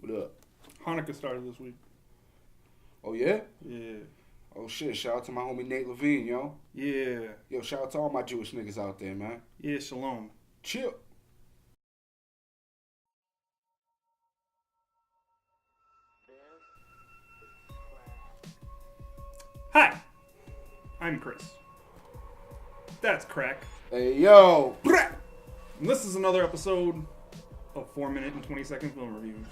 What up? Hanukkah started this week. Oh, yeah? Yeah. Oh, shit. Shout out to my homie Nate Levine, yo. Yeah. Yo, shout out to all my Jewish niggas out there, man. Yeah, shalom. Chill. Hi. I'm Chris. That's Crack. Hey, yo. And this is another episode of 4 minute and 20 second film reviews.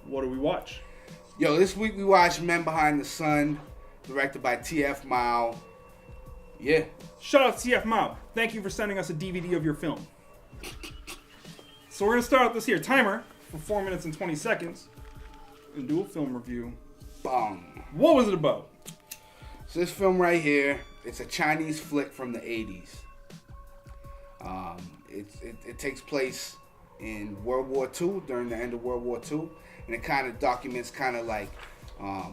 What do we watch? Yo, this week we watched Men Behind the Sun, directed by T.F. Mao. Yeah. Shout out to TF Mao. Thank you for sending us a DVD of your film. So we're going to start out this here timer for 4 minutes and 20 seconds and do a film review. Bong. What was it about? So this film right here, it's a Chinese flick from the 80s. It takes place in World War II, during the end of World War II, and it kind of documents kind of like a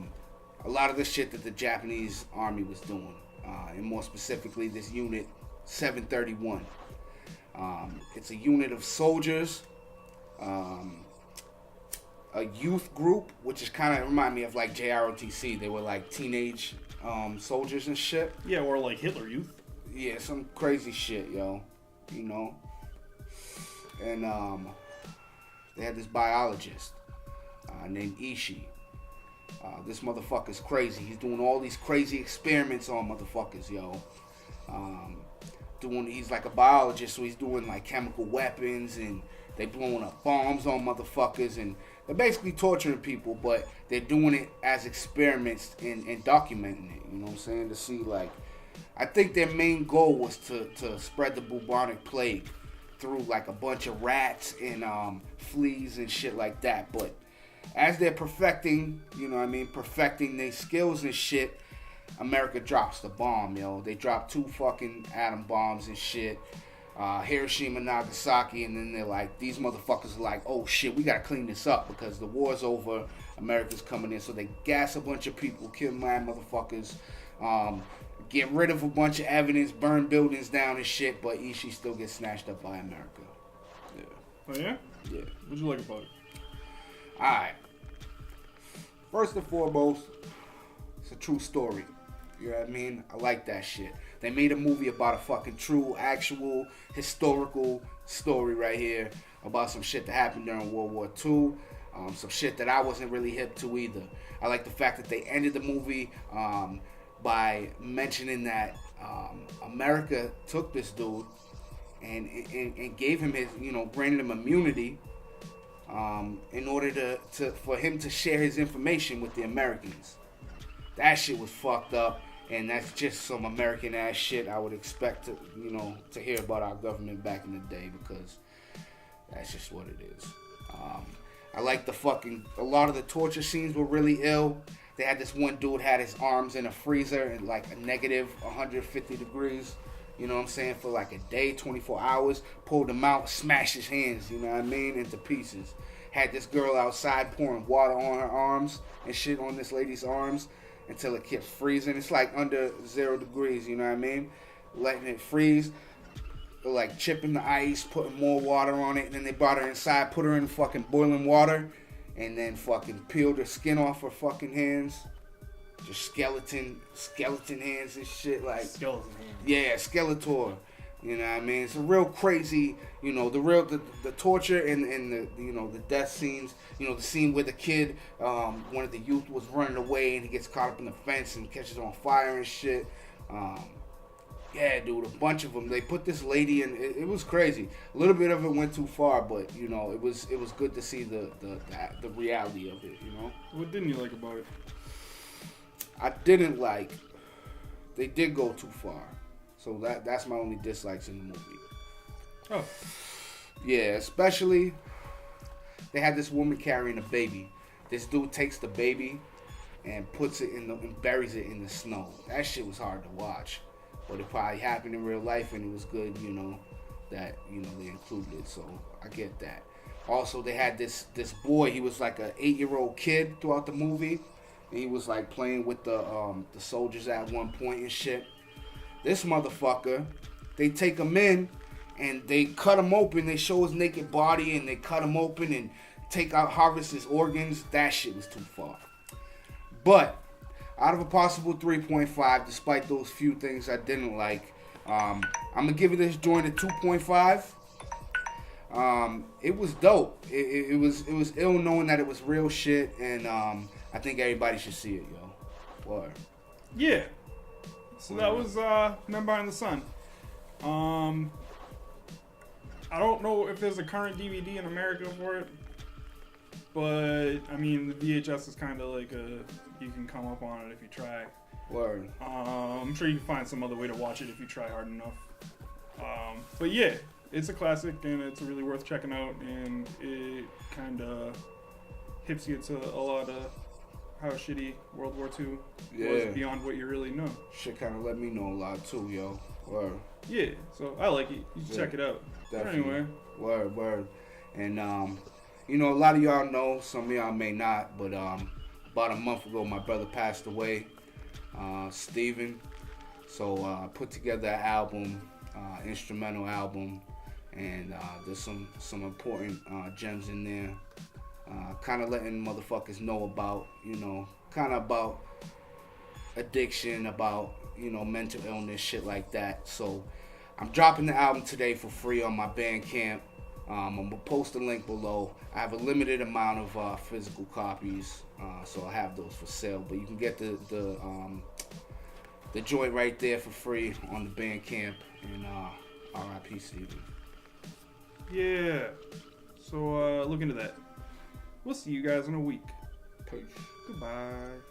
lot of the shit that the Japanese army was doing, and more specifically this unit 731. It's a unit of soldiers, a youth group, which is kind of remind me of like JROTC. They were like teenage soldiers and shit. Yeah, or like Hitler Youth. Yeah, some crazy shit, yo. You know? And they had this biologist named Ishii. This motherfucker's crazy. He's doing all these crazy experiments on motherfuckers, yo. He's like a biologist, so he's doing like chemical weapons, and they blowing up bombs on motherfuckers, and they're basically torturing people, but they're doing it as experiments and documenting it, you know what I'm saying? To see, like, I think their main goal was to spread the bubonic plague through like a bunch of rats and fleas and shit like that. But as they're perfecting, you know what I mean, perfecting their skills and shit, America drops the bomb, yo. They drop 2 fucking atom bombs and shit. Hiroshima, Nagasaki, and then they're like, these motherfuckers are like, oh shit, we gotta clean this up because the war's over, America's coming in. So they gas a bunch of people, kill mad motherfuckers, get rid of a bunch of evidence, burn buildings down and shit, but Ishii still gets snatched up by America. Yeah. Oh yeah? Yeah. What'd you like about it? Alright. First and foremost, it's a true story. You know what I mean? I like that shit. They made a movie about a fucking true, actual, historical story right here about some shit that happened during World War II. Some shit that I wasn't really hip to either. I like the fact that they ended the movie by mentioning that America took this dude and gave him his, you know, granted him immunity in order for him to share his information with the Americans. That shit was fucked up. And that's just some American ass shit I would expect to, you know, to hear about our government back in the day, because that's just what it is. I like a lot of the torture scenes were really ill. They had this one dude had his arms in a freezer at like a negative 150 degrees, you know what I'm saying, for like a day, 24 hours, pulled him out, smashed his hands, you know what I mean, into pieces. Had this girl outside pouring water on her arms and shit on this lady's arms, until it kept freezing. It's like under 0 degrees, you know what I mean? Letting it freeze, like chipping the ice, putting more water on it, and then they brought her inside, put her in fucking boiling water, and then fucking peeled her skin off her fucking hands. Just skeleton hands and shit, like Skeleton hands. Yeah, Skeletor. You know what I mean? It's a real crazy, you know, the torture and the, you know, the death scenes. You know, the scene where the kid, one of the youth was running away and he gets caught up in the fence and catches on fire and shit. Yeah, dude, a bunch of them. They put this lady in. It was crazy. A little bit of it went too far, but you know, it was good to see the reality of it. You know. What didn't you like about it? I didn't like. They did go too far. So that's my only dislikes in the movie. Oh. Yeah, especially they had this woman carrying a baby. This dude takes the baby and puts it and buries it in the snow. That shit was hard to watch, but it probably happened in real life, and it was good, you know, that, you know, they included it. So I get that. Also, they had this boy. He was like an 8-year-old kid throughout the movie, and he was like playing with the soldiers at one point and shit. This motherfucker, they take him in and they cut him open. They show his naked body and they cut him open and harvest his organs. That shit was too far. But out of a possible 3.5, despite those few things I didn't like, I'm gonna give it this joint a 2.5. It was dope. It was ill knowing that it was real shit, and I think everybody should see it, yo. What? Yeah. So that was Men Behind the Sun. I don't know if there's a current DVD in America for it, but I mean the VHS is kind of like you can come up on it if you try. Word. I'm sure you can find some other way to watch it if you try hard enough. But yeah, it's a classic and it's really worth checking out, and it kind of hips you to a lot of how shitty World War II was beyond what you really know. Shit kind of let me know a lot too, yo. Word. Yeah, so I like it. You should check it out. Definitely. But anyway. Word. And, you know, a lot of y'all know, some of y'all may not, but about a month ago, my brother passed away, Steven. So I put together an album, instrumental album, and there's some important gems in there. Kind of letting motherfuckers know about, you know, kind of about addiction, about, you know, mental illness, shit like that. So I'm dropping the album today for free on my Bandcamp. I'm going to post a link below. I have a limited amount of physical copies, so I have those for sale. But you can get the joint right there for free on the Bandcamp. And R.I.P. Steven. Yeah. So look into that. We'll see you guys in a week. Peace. Goodbye.